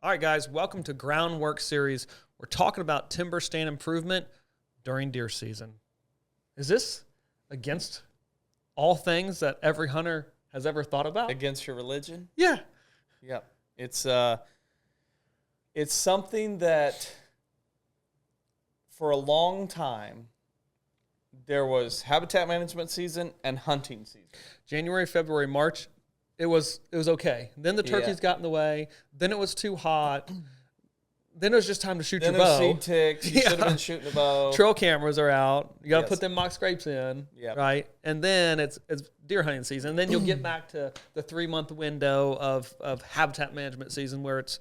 All right, guys, welcome to Groundwork Series. We're talking about timber stand improvement during deer season. Is this against all things that every hunter has ever thought about? Against your religion? Yeah. Yep. It's something that for a long time there was habitat management season and hunting season. January, February, March, it was okay. Then the turkeys got in the way. Then it was too hot. Then it was just time to shoot your bow. Seed ticks. You should have been shooting a bow. Trail cameras are out. You got to put them mock scrapes in, right? And then it's deer hunting season. And then you'll get back to the 3-month window of habitat management season where it's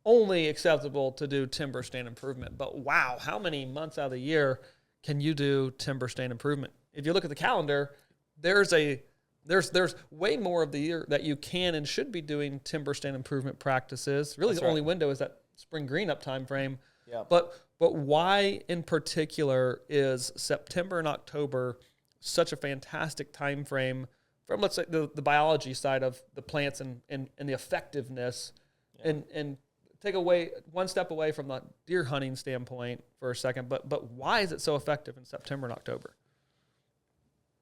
only acceptable to do timber stand improvement. But wow, how many months out of the year can you do timber stand improvement? If you look at the calendar, there's way more of the year that you can and should be doing timber stand improvement practices. Really, the only window is that spring green up time frame. Yeah. But why in particular is September and October such a fantastic time frame from, let's say, the biology side of the plants and the effectiveness, and take away one step away from the deer hunting standpoint for a second, but why is it so effective in September and October?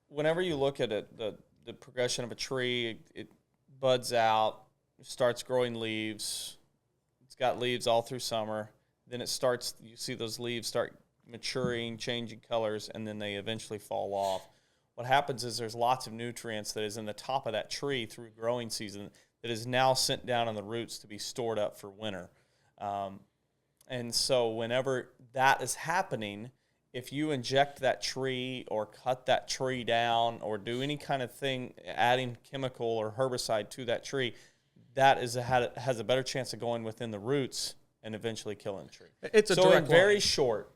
Whenever you look at it, the progression of a tree, it buds out, starts growing leaves. It's got leaves all through summer. Then it starts, you see those leaves start maturing, changing colors, and then they eventually fall off. What happens is there's lots of nutrients that is in the top of that tree through growing season that is now sent down on the roots to be stored up for winter. And so whenever that is happening, if you inject that tree or cut that tree down or do any kind of thing, adding chemical or herbicide to that tree, that has a better chance of going within the roots and eventually killing the tree. It's a direct line. Very short,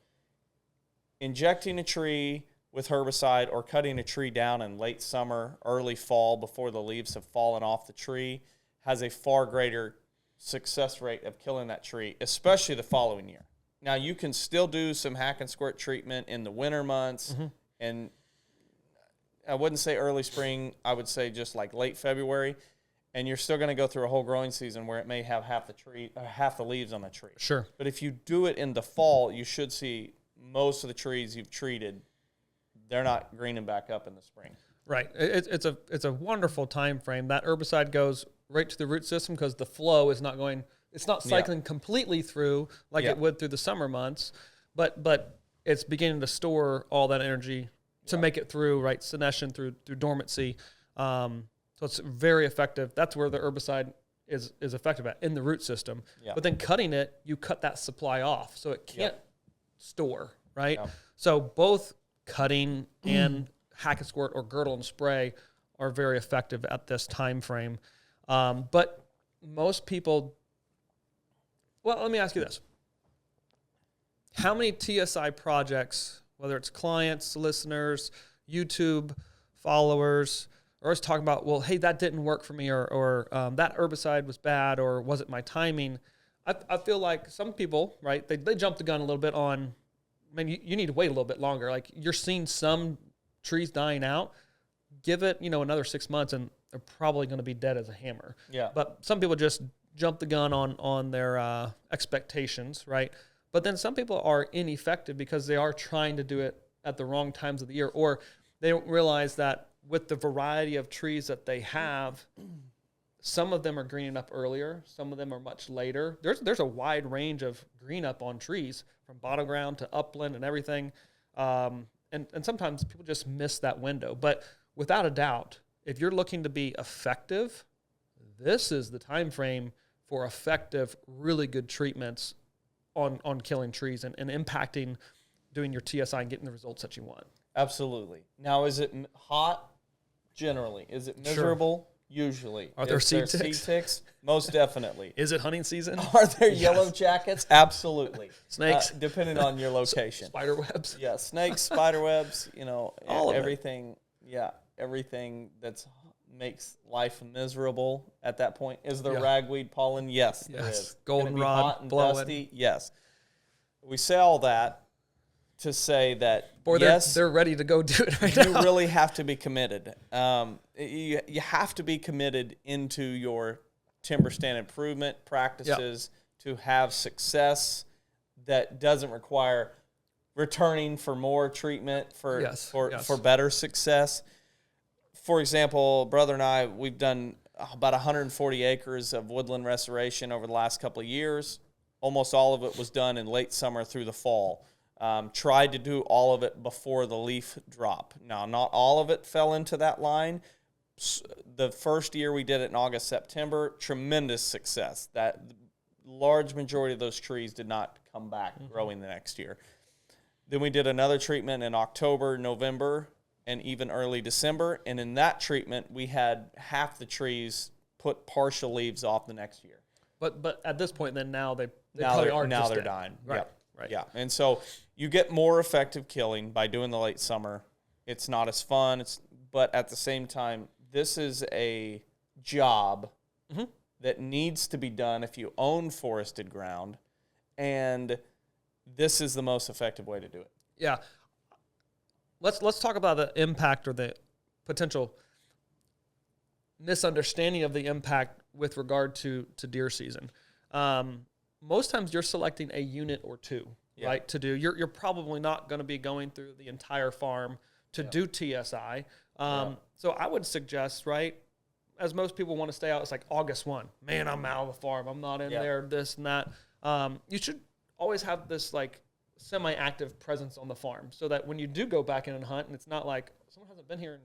injecting a tree with herbicide or cutting a tree down in late summer, early fall before the leaves have fallen off the tree has a far greater success rate of killing that tree, especially the following year. Now, you can still do some hack and squirt treatment in the winter months, and I wouldn't say early spring. I would say just like late February, and you're still going to go through a whole growing season where it may have half the leaves on the tree. Sure. But if you do it in the fall, you should see most of the trees you've treated, they're not greening back up in the spring. Right. It's a wonderful time frame. That herbicide goes right to the root system because the flow is not going. It's not cycling completely through like it would through the summer months, but it's beginning to store all that energy to make it through, right, senescence through dormancy. So it's very effective. That's where the herbicide is effective at, in the root system. Yeah. But then cutting it, you cut that supply off, so it can't store, right? Yeah. So both cutting and hack and squirt or girdle and spray are very effective at this time frame. But most people... Well, let me ask you this. How many TSI projects, whether it's clients, listeners, YouTube followers, are always talking about, well, hey, that didn't work for me, or that herbicide was bad, or was it my timing? I feel like some people, right, they jump the gun a little bit on, you need to wait a little bit longer. Like, you're seeing some trees dying out. Give it, another 6 months, and they're probably going to be dead as a hammer. Yeah. But some people just jump the gun on their expectations, right? But then some people are ineffective because they are trying to do it at the wrong times of the year, or they don't realize that with the variety of trees that they have, some of them are greening up earlier, some of them are much later. There's a wide range of green up on trees, from bottom ground to upland and everything. And sometimes people just miss that window. But without a doubt, if you're looking to be effective, this is the time frame for effective, really good treatments on killing trees and impacting doing your TSI and getting the results that you want. Absolutely. Now, is it hot? Generally. Is it miserable? Sure. Usually. Are there seed ticks? Seed ticks? Most definitely. Is it hunting season? Are there yellow jackets? Absolutely. Snakes? Depending on your location. Spider webs? Yeah, snakes, spider webs, all of everything. It. Yeah, everything that's makes life miserable at that point. Is there ragweed pollen? Yes, there is. Goldenrod hot and blowing. Dusty? Yes. We say all that to say that, boy, yes, they're ready to go do it right now. You really have to be committed. You have to be committed into your timber stand improvement practices to have success that doesn't require returning for more treatment for better success. For example, brother and I, we've done about 140 acres of woodland restoration over the last couple of years. Almost all of it was done in late summer through the fall. Tried to do all of it before the leaf drop. Now, not all of it fell into that line. The first year we did it in August, September, tremendous success. That large majority of those trees did not come back growing the next year. Then we did another treatment in October, November, and even early December. And in that treatment, we had half the trees put partial leaves off the next year. But at this point, then now they're dying. Right. Yeah. And so you get more effective killing by doing the late summer. It's not as fun. But at the same time, this is a job that needs to be done if you own forested ground, and this is the most effective way to do it. Yeah. Let's talk about the impact or the potential misunderstanding of the impact with regard to deer season. Most times you're selecting a unit or two, right, to do. You're probably not going to be going through the entire farm to do TSI. So I would suggest, right, as most people want to stay out, it's like August 1. Man, I'm out of the farm. I'm not in there, this and that. You should always have this, like, semi-active presence on the farm so that when you do go back in and hunt, and it's not like someone hasn't been here in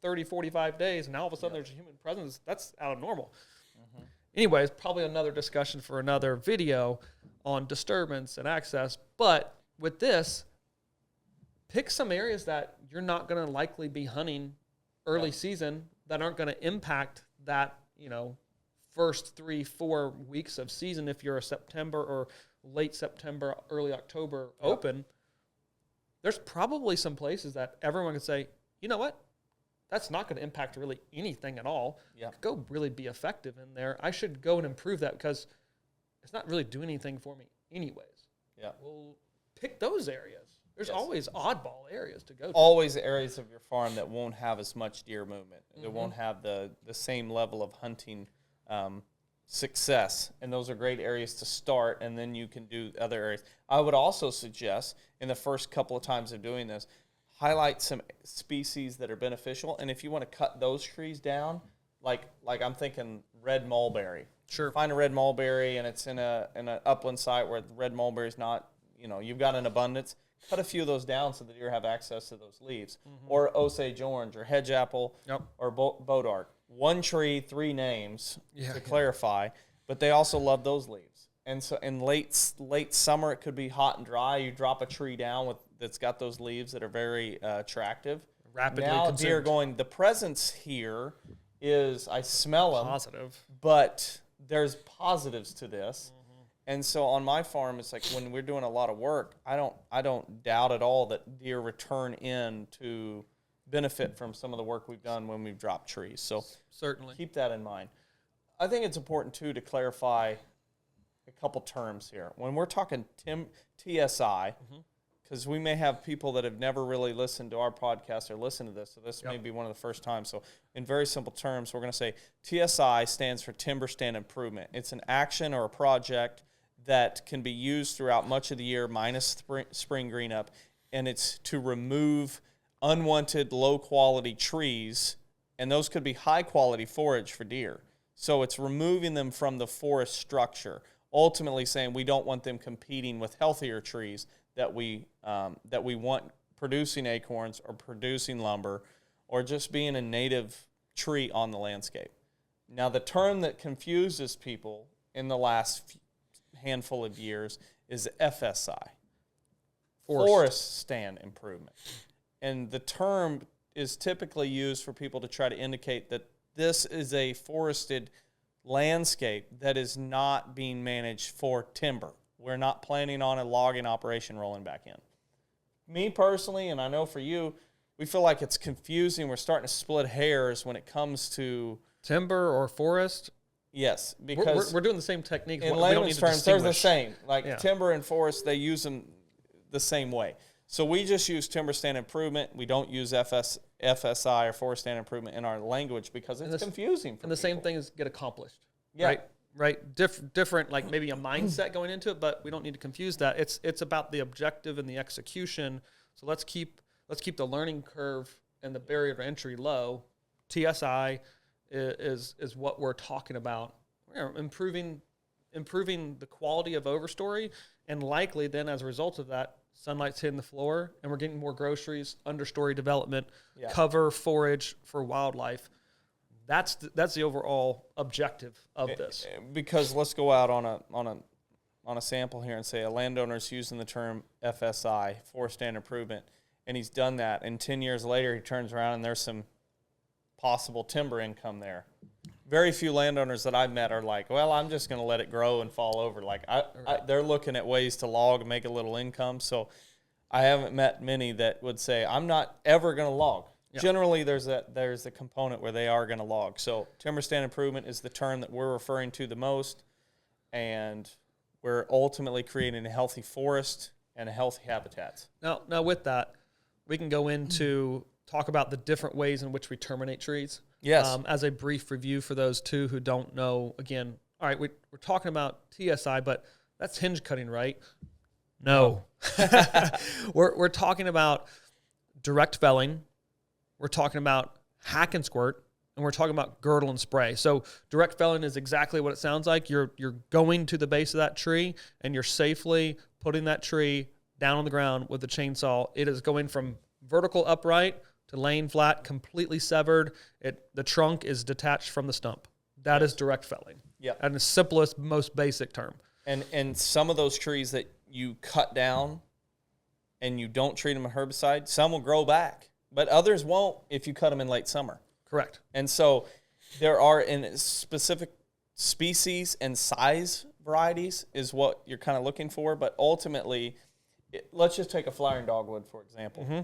30, 45 days, and now all of a sudden there's a human presence, that's out of normal. Anyways, probably another discussion for another video on disturbance and access. But with this, pick some areas that you're not going to likely be hunting early season that aren't going to impact that, first 3-4 weeks of season if you're a September or late September, early October open. There's probably some places that everyone can say, you know what? That's not going to impact really anything at all. Go really be effective in there. I should go and improve that because it's not really doing anything for me anyways. Well, pick those areas. There's always oddball areas to go to. Always areas of your farm that won't have as much deer movement. That won't have the same level of hunting success. And those are great areas to start, and then you can do other areas. I would also suggest in the first couple of times of doing this, highlight some species that are beneficial. And if you want to cut those trees down, like I'm thinking red mulberry. Sure. Find a red mulberry and it's in an upland site where the red mulberry is not, you've got an abundance. Cut a few of those down so the deer have access to those leaves. Or Osage orange or hedge apple or bodark. One tree, 3 names to clarify, but they also love those leaves. And so in late summer, it could be hot and dry. You drop a tree down that's got those leaves that are very attractive. Rapidly now consumed. Deer going, the presence here is, I smell them. Positive. But there's positives to this. And so on my farm, it's like when we're doing a lot of work, I don't doubt at all that deer return in to benefit from some of the work we've done when we've dropped trees. So certainly keep that in mind. I think it's important, too, to clarify a couple terms here. When we're talking TSI, because we may have people that have never really listened to our podcast or listened to this, so this may be one of the first times. So in very simple terms, we're going to say TSI stands for Timber Stand Improvement. It's an action or a project that can be used throughout much of the year minus spring green up, and it's to remove unwanted low-quality trees, and those could be high-quality forage for deer. So it's removing them from the forest structure, ultimately saying we don't want them competing with healthier trees that we want producing acorns or producing lumber or just being a native tree on the landscape. Now, the term that confuses people in the last handful of years is FSI, Forest Stand Improvement. And the term is typically used for people to try to indicate that this is a forested landscape that is not being managed for timber. We're not planning on a logging operation rolling back in. Me personally, and I know for you, we feel like it's confusing. We're starting to split hairs when it comes to timber or forest. Yes, because we're doing the same techniques. In layman's terms, they're the same. Like timber and forest, they use them the same way. So we just use Timber Stand Improvement. We don't use FSI or Forest Stand Improvement in our language because it's confusing for And the people. same things get accomplished. Yeah. Right? right? Different, like maybe a mindset going into it, but we don't need to confuse that. It's about the objective and the execution. So let's keep the learning curve and the barrier of entry low. TSI is what we're talking about. We're improving the quality of overstory, and likely then as a result of that, sunlight's hitting the floor, and we're getting more groceries, understory development, cover, forage for wildlife. That's the overall objective of this. Because let's go out on a sample here and say a landowner's using the term FSI, forest stand improvement, and he's done that. And 10 years later, he turns around and there's some possible timber income there. Very few landowners that I've met are like, well, I'm just going to let it grow and fall over. Like they're looking at ways to log and make a little income. So I haven't met many that would say, I'm not ever going to log. Yep. Generally, there's a component where they are going to log. So timber stand improvement is the term that we're referring to the most, and we're ultimately creating a healthy forest and a healthy habitats. Now with that, we can go into talk about the different ways in which we terminate trees. Yes. As a brief review for those two who don't know, again, all right, we're talking about TSI, but that's hinge cutting, right? No. We're talking about direct felling. We're talking about hack and squirt, and we're talking about girdle and spray. So direct felling is exactly what it sounds like. You're going to the base of that tree, and you're safely putting that tree down on the ground with the chainsaw. It is going from vertical upright to laying flat, completely severed. The trunk is detached from the stump. That is direct felling. Yeah. And the simplest, most basic term. And some of those trees that you cut down and you don't treat them with herbicide, some will grow back. But others won't if you cut them in late summer. Correct. And so there are in specific species and size varieties is what you're kind of looking for. But ultimately, let's just take a flowering dogwood, for example. Mm-hmm.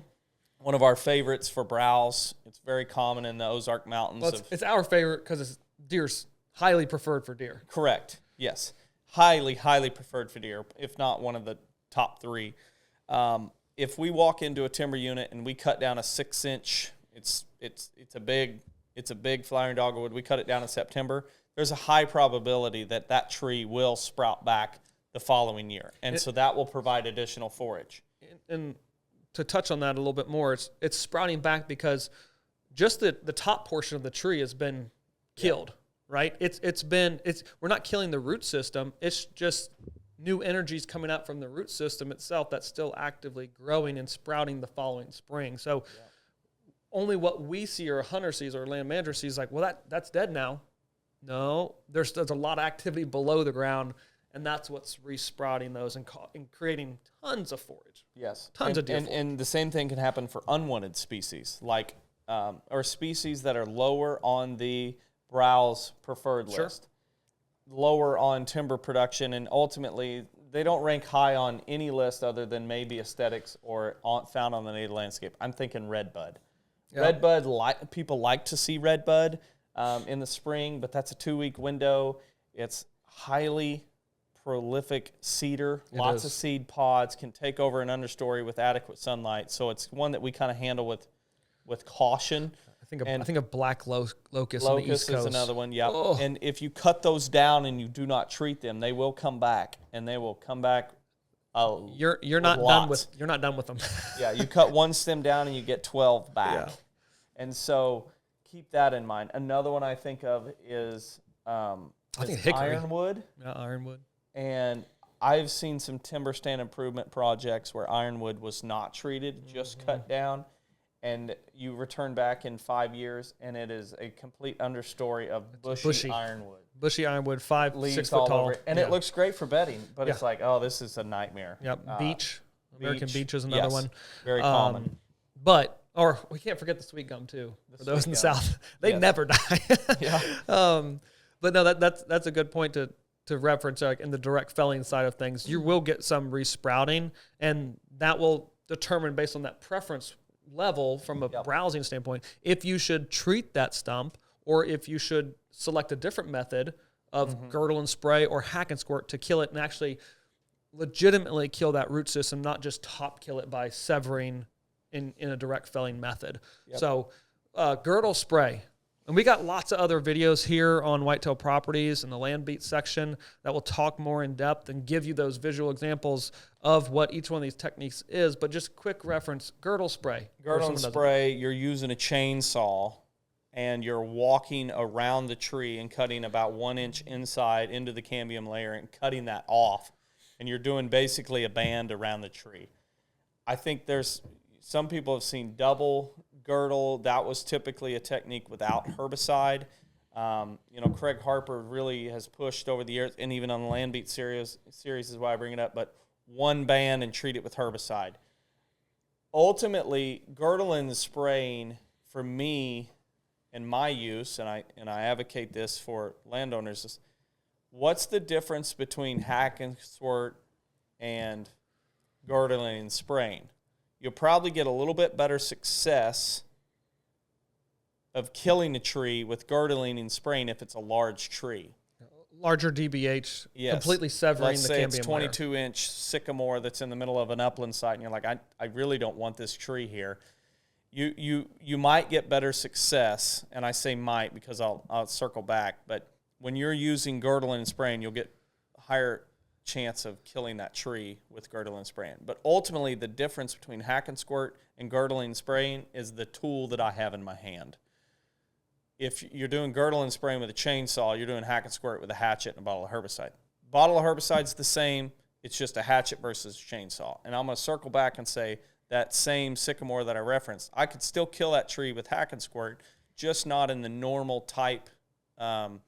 One of our favorites for browse. It's very common in the Ozark Mountains. Well, it's our favorite because deer's highly preferred for deer. Correct. Yes. Highly, highly preferred for deer, if not one of the top three. If we walk into a timber unit and we cut down a 6-inch, it's a big flowering dogwood. We cut it down in September. There's a high probability that tree will sprout back the following year, and so that will provide additional forage. And to touch on that a little bit more, it's sprouting back because just the top portion of the tree has been killed, right? We're not killing the root system. It's just new energies coming out from the root system itself that's still actively growing and sprouting the following spring. So only what we see or a hunter sees or a land manager sees like, well, that's dead now. No, there's a lot of activity below the ground, and that's what's resprouting those and creating tons of forage. Yes. Tons of deer forage. And the same thing can happen for unwanted species, like or species that are lower on the browse preferred list. Lower on timber production, and ultimately they don't rank high on any list other than maybe aesthetics or found on the native landscape. I'm thinking redbud. Yep. Redbud, people like to see redbud in the spring, but that's a 2-week window. It's highly prolific cedar, lots of seed pods, can take over an understory with adequate sunlight. So it's one that we kind of handle with caution. I think of black locust on the East Coast. Locust is another one, yeah. Oh. And if you cut those down and you do not treat them, they will come back, and they will come back. You're not done with them. Yeah, you cut one stem down and you get 12 back. Yeah. And so keep that in mind. Another one I think of is ironwood. Yeah, ironwood. And I've seen some timber stand improvement projects where ironwood was not treated, just cut down. And you return back in 5 years, and it is a complete understory of bushy ironwood. Bushy ironwood, 5, leaves 6 foot tall. And it looks great for bedding, but it's like, oh, this is a nightmare. Yep, American beech is another one. Very common. Or we can't forget the sweet gum, too, for those in the South. They never die. But no, that's a good point to reference in the direct felling side of things. You will get some resprouting, and that will determine based on that preference level from a browsing standpoint if you should treat that stump or if you should select a different method of girdle and spray or hack and squirt to kill it and actually legitimately kill that root system, not just top kill it by severing in a direct felling method. So girdle spray, And we got lots of other videos here on Whitetail Properties in the Land Beat section that will talk more in depth and give you those visual examples of what each one of these techniques is. But just quick reference, girdle spray. Girdle and spray, you're using a chainsaw and you're walking around the tree and cutting about 1 inch inside into the cambium layer and cutting that off. And you're doing basically a band around the tree. I think some people have seen double girdle. That was typically a technique without herbicide. Craig Harper really has pushed over the years, and even on the Land Beat series is why I bring it up, but one band and treat it with herbicide. Ultimately, girdle and spraying, for me and my use, and I advocate this for landowners, is what's the difference between hack and squirt and girdling and spraying? You'll probably get a little bit better success of killing a tree with girdling and spraying if it's a large tree. Larger DBH, yes. Completely severing Let's the say cambium it's 22-inch sycamore that's in the middle of an upland site, and you're like, I really don't want this tree here. You might get better success, and I say might because I'll circle back, but when you're using girdling and spraying, you'll get a higher chance of killing that tree with girdling and spraying. But ultimately, the difference between hack and squirt and girdling and spraying is the tool that I have in my hand. If you're doing girdle and spraying with a chainsaw, you're doing hack and squirt with a hatchet and a bottle of herbicide. Bottle of herbicide's the same. It's just a hatchet versus a chainsaw. And I'm going to circle back and say that same sycamore that I referenced, I could still kill that tree with hack and squirt, just not in the normal type 1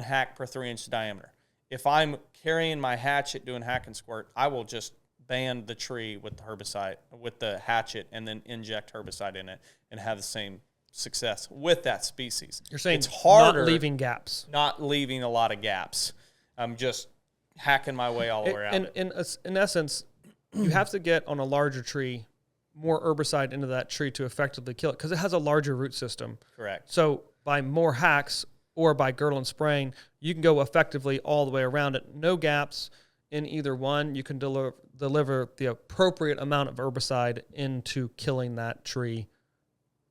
hack per 3-inch diameter. If I'm carrying my hatchet doing hack and squirt, I will just band the tree with the herbicide, with the hatchet, and then inject herbicide in it and have the same success with that species. You're saying it's harder, not leaving gaps. Not leaving a lot of gaps. I'm just hacking my way all the way around. In essence, you have to get on a larger tree more herbicide into that tree to effectively kill it because it has a larger root system. Correct. So by more hacks or by girdle and spraying, you can go effectively all the way around it. No gaps in either one. You can deliver the appropriate amount of herbicide into killing that tree.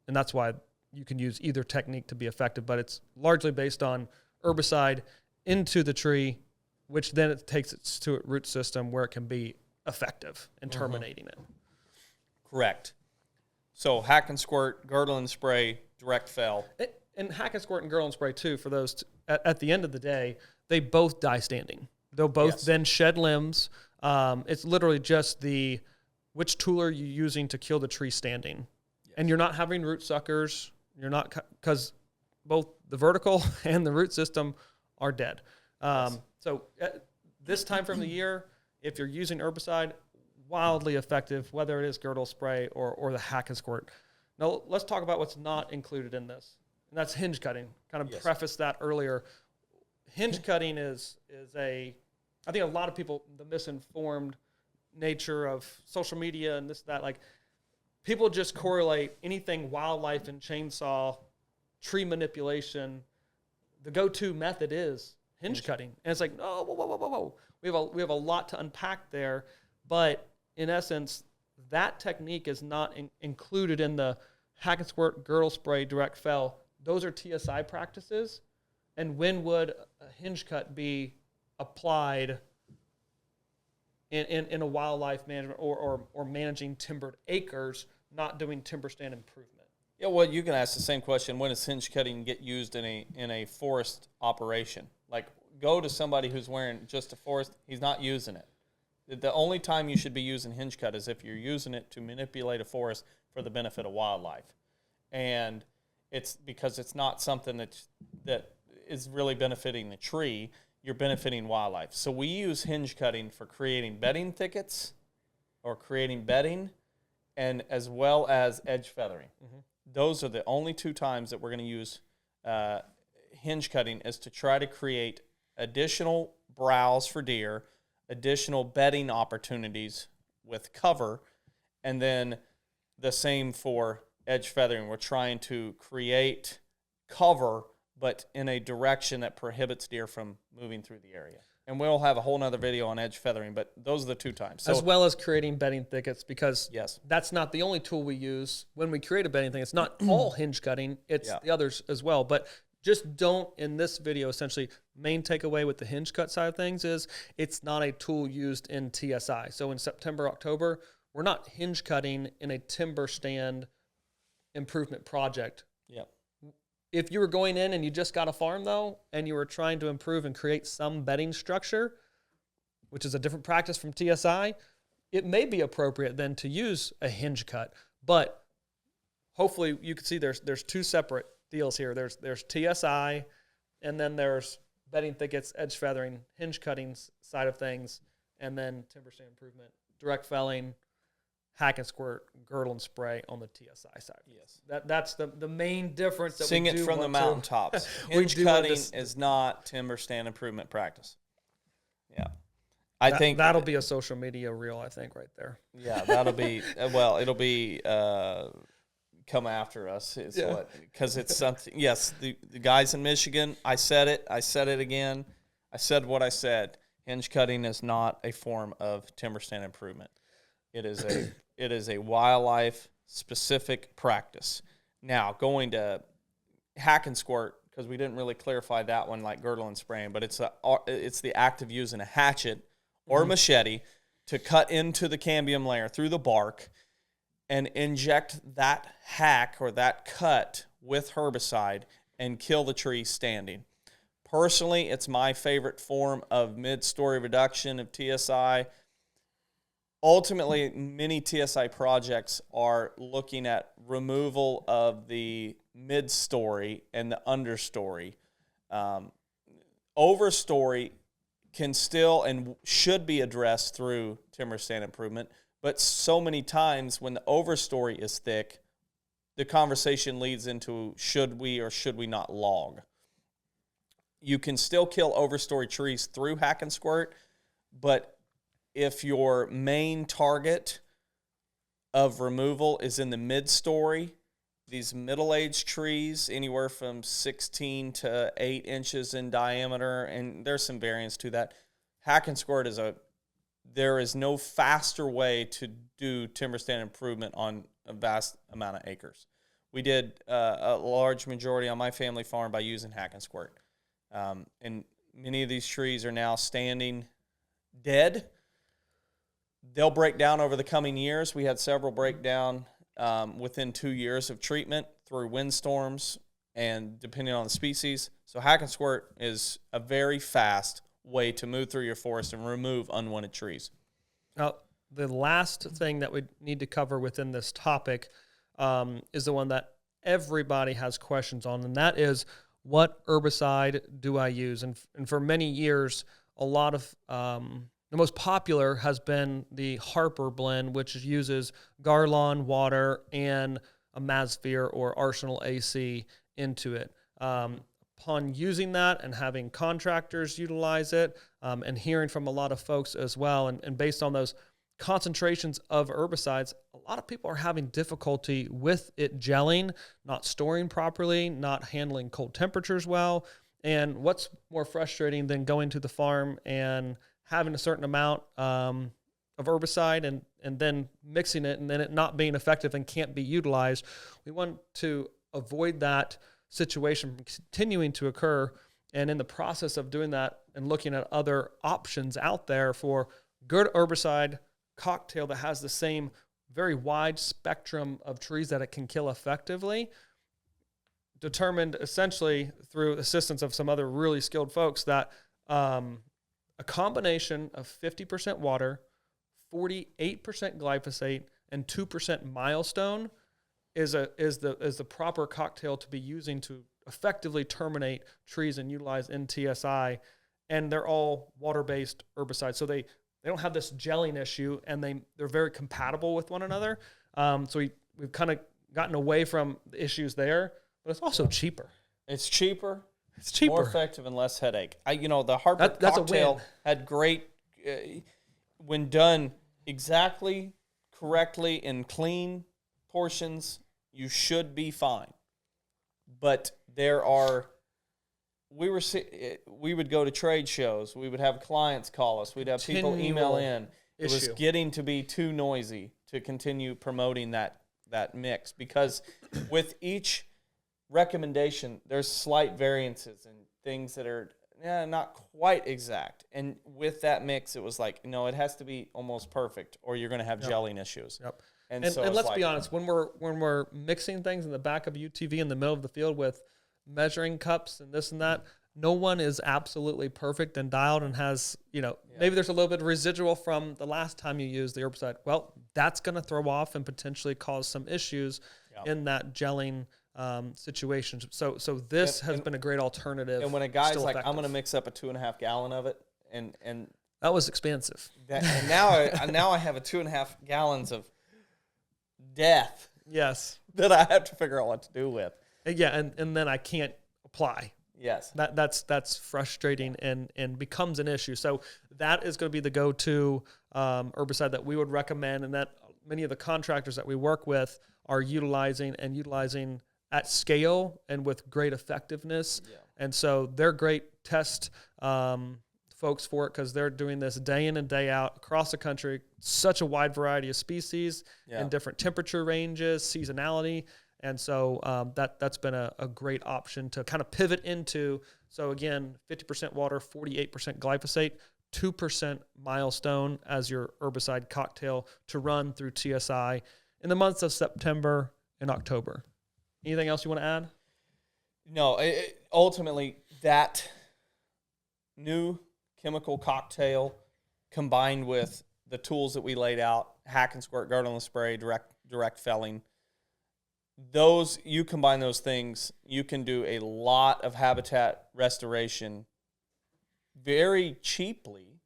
And that's why you can use either technique to be effective, but it's largely based on herbicide into the tree, which then it takes it to a root system where it can be effective in terminating it. Correct. So hack and squirt, girdle and spray, direct fell. And hack and squirt and girdle and spray too, for those, at the end of the day, they both die standing. They'll both then shed limbs. It's literally just which tool are you using to kill the tree standing? Yes. And you're not having root suckers. You're not, because both the vertical and the root system are dead. So at this time from the year, if you're using herbicide, wildly effective, whether it is girdle spray or the hack and squirt. Now let's talk about what's not included in this, and that's hinge cutting. Kind of prefaced that earlier. Hinge cutting is I think a lot of people, the misinformed nature of social media and this, that, like people just correlate anything wildlife and chainsaw, tree manipulation. The go-to method is hinge cutting. And it's like, no, whoa. We have a lot to unpack there, but in essence, that technique is not included in the hack and squirt, girdle spray, direct fell. Those are TSI practices. And when would a hinge cut be applied in a wildlife management or managing timbered acres, not doing timber stand improvement? Yeah, well, you can ask the same question. When does hinge cutting get used in a forest operation? Like, go to somebody who's wearing just a forest, he's not using it. The only time you should be using hinge cut is if you're using it to manipulate a forest for the benefit of wildlife. And it's because it's not something that is really benefiting the tree, you're benefiting wildlife. So we use hinge cutting for creating bedding thickets or creating bedding, and as well as edge feathering. Mm-hmm. Those are the only two times that we're going to use hinge cutting, is to try to create additional browse for deer, additional bedding opportunities with cover, and then the same for edge feathering. We're trying to create cover, but in a direction that prohibits deer from moving through the area. And we'll have a whole nother video on edge feathering, but those are the 2 times. So, as well as creating bedding thickets, because yes, that's not the only tool we use when we create a bedding thicket. It's not all hinge cutting, it's the others as well. But just don't, in this video, essentially, main takeaway with the hinge cut side of things is it's not a tool used in TSI. So in September, October, we're not hinge cutting in a timber stand improvement project. Yep. If you were going in and you just got a farm, though, and you were trying to improve and create some bedding structure, which is a different practice from TSI, it may be appropriate then to use a hinge cut. But hopefully you can see there's 2 separate deals here. There's TSI, and then there's bedding thickets, edge feathering, hinge cuttings side of things, and then timber stand improvement, direct felling, hack and squirt, girdle and spray on the TSI side. Yes. That's the main difference. That Sing we it do from the want to- mountaintops. We Hinge do want cutting to- is not timber stand improvement practice. Yeah. I think that'll be a social media reel, I think, right there. Yeah, that'll be well. It'll be come after us. Is what, because it's something. Yes, the guys in Michigan. I said it. I said it again. I said what I said. Hinge cutting is not a form of timber stand improvement. It is a wildlife specific practice. Now going to hack and squirt, because we didn't really clarify that one like girdle and spraying, but it's the act of using a hatchet or machete to cut into the cambium layer through the bark and inject that hack or that cut with herbicide and kill the tree standing. Personally, it's my favorite form of mid-story reduction of TSI. Ultimately, many TSI projects are looking at removal of the mid-story and the understory. Overstory can still and should be addressed through timber stand improvement, but so many times when the overstory is thick, the conversation leads into should we or should we not log. You can still kill overstory trees through hack and squirt, but if your main target of removal is in the mid-story, these middle-aged trees, anywhere from 16 to 8 inches in diameter, and there's some variance to that. Hack and squirt there is no faster way to do timber stand improvement on a vast amount of acres. We did a large majority on my family farm by using hack and squirt. And many of these trees are now standing dead. They'll break down over the coming years. We had several break down within 2 years of treatment through windstorms and depending on the species. So hack and squirt is a very fast way to move through your forest and remove unwanted trees. Now, the last thing that we need to cover within this topic is the one that everybody has questions on, and that is, what herbicide do I use? And for many years, a lot of the most popular has been the Harper blend, which uses Garlon water and a Masphere or Arsenal AC into it. Upon using that and having contractors utilize it, and hearing from a lot of folks as well, and based on those concentrations of herbicides, a lot of people are having difficulty with it gelling, not storing properly, not handling cold temperatures well. And what's more frustrating than going to the farm and having a certain amount of herbicide and then mixing it and then it not being effective and can't be utilized? We want to avoid that situation from continuing to occur. And in the process of doing that and looking at other options out there for good herbicide cocktail that has the same very wide spectrum of trees that it can kill effectively, determined essentially through assistance of some other really skilled folks that a combination of 50% water, 48% glyphosate, and 2% milestone is the proper cocktail to be using to effectively terminate trees and utilize in TSI. And they're all water-based herbicides, so they don't have this gelling issue, and they're very compatible with one another. So we've kind of gotten away from the issues there, but it's also cheaper. It's cheaper. It's cheaper. More effective and less headache. The Harper cocktail had great, when done exactly, correctly, in clean portions, you should be fine. But there are we would go to trade shows. We would have clients call us. We'd have people email in. It was getting to be too noisy to continue promoting that mix, because with each recommendation, there's slight variances and things that are not quite exact. And with that mix, it was like, no, it has to be almost perfect, or you're going to have gelling issues. Yep. And let's be honest, when we're mixing things in the back of UTV in the middle of the field with measuring cups and this and that, no one is absolutely perfect and dialed and has, maybe there's a little bit of residual from the last time you used the herbicide. Well, that's going to throw off and potentially cause some issues in that gelling situation. So this has been a great alternative. And when a guy's like, I'm going to mix up a 2.5 gallon of it, and that was expensive. And now I have a 2.5 gallons of death. Yes. That I have to figure out what to do with. Yeah, and then I can't apply. Yes. That's frustrating and becomes an issue. So that is going to be the go-to herbicide that we would recommend, and that many of the contractors that we work with are utilizing at scale and with great effectiveness. Yeah. And so they're great test folks for it, because they're doing this day in and day out across the country, such a wide variety of species in different temperature ranges, seasonality. And so that's been a great option to kind of pivot into. So again, 50% water, 48% glyphosate, 2% milestone as your herbicide cocktail to run through TSI in the months of September and October. Anything else you want to add? No, ultimately that new chemical cocktail combined with the tools that we laid out, hack and squirt, guard-on-the spray, direct felling, you combine those things, you can do a lot of habitat restoration very cheaply,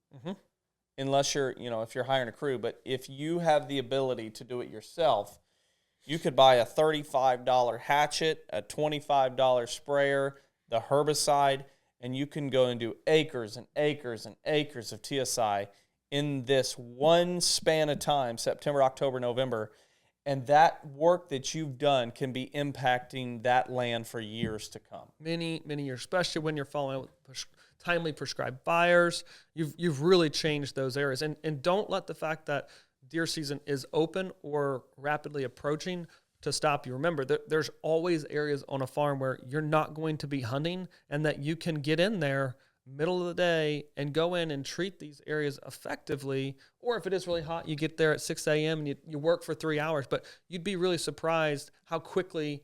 unless you're, if you're hiring a crew. But if you have the ability to do it yourself, you could buy a $35 hatchet, a $25 sprayer, the herbicide, and you can go and do acres and acres and acres of TSI in this one span of time, September, October, November. And that work that you've done can be impacting that land for years to come. Many years, especially when you're following with timely prescribed fires. You've really changed those areas. And don't let the fact that deer season is open or rapidly approaching to stop you. Remember, there's always areas on a farm where you're not going to be hunting, and that you can get in there middle of the day and go in and treat these areas effectively. Or if it is really hot, you get there at 6 a.m. and you work for 3 hours. But you'd be really surprised how quickly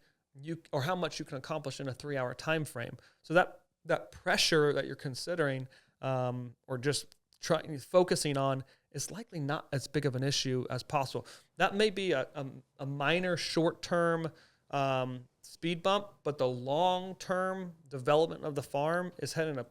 or how much you can accomplish in a 3-hour time frame. So that pressure that you're considering or just focusing on is likely not as big of an issue as possible. That may be a minor short-term speed bump, but the long-term development of the farm is heading in a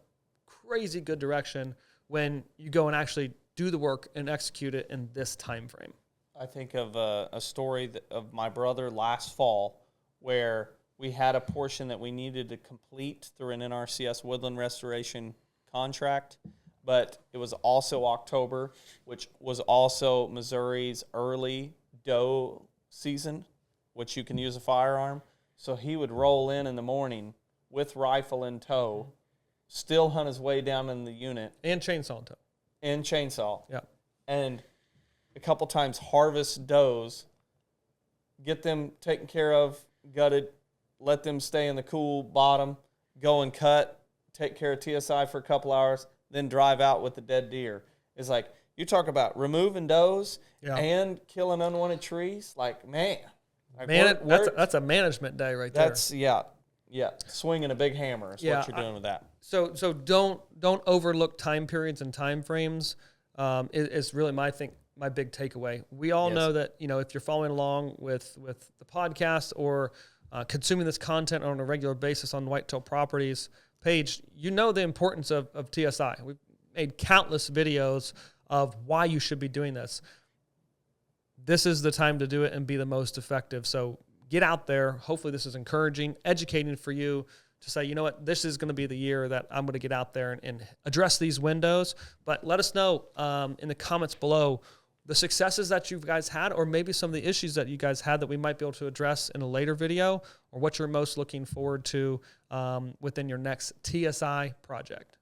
crazy good direction when you go and actually do the work and execute it in this time frame. I think of a story of my brother last fall, where we had a portion that we needed to complete through an NRCS woodland restoration contract, but it was also October, which was also Missouri's early doe season, which you can use a firearm. So he would roll in the morning with rifle in tow, still hunt his way down in the unit. And chainsaw in tow. And chainsaw. Yeah. And a couple times harvest does, get them taken care of, gutted, let them stay in the cool bottom, go and cut, take care of TSI for a couple hours, then drive out with the dead deer. It's like, you talk about removing does and killing unwanted trees. Like, man. That's a management day right there. That's, swinging a big hammer is what you're doing with that. So don't overlook time periods and time frames. Is really my big takeaway. We all know that, if you're following along with the podcast or consuming this content on a regular basis on Whitetail Properties page, the importance of TSI. We've made countless videos of why you should be doing this. This is the time to do it and be the most effective. So get out there. Hopefully this is encouraging, educating for you to say, you know what, this is going to be the year that I'm going to get out there and address these windows. But let us know in the comments below, the successes that you guys had, or maybe some of the issues that you guys had that we might be able to address in a later video, or what you're most looking forward to within your next TSI project.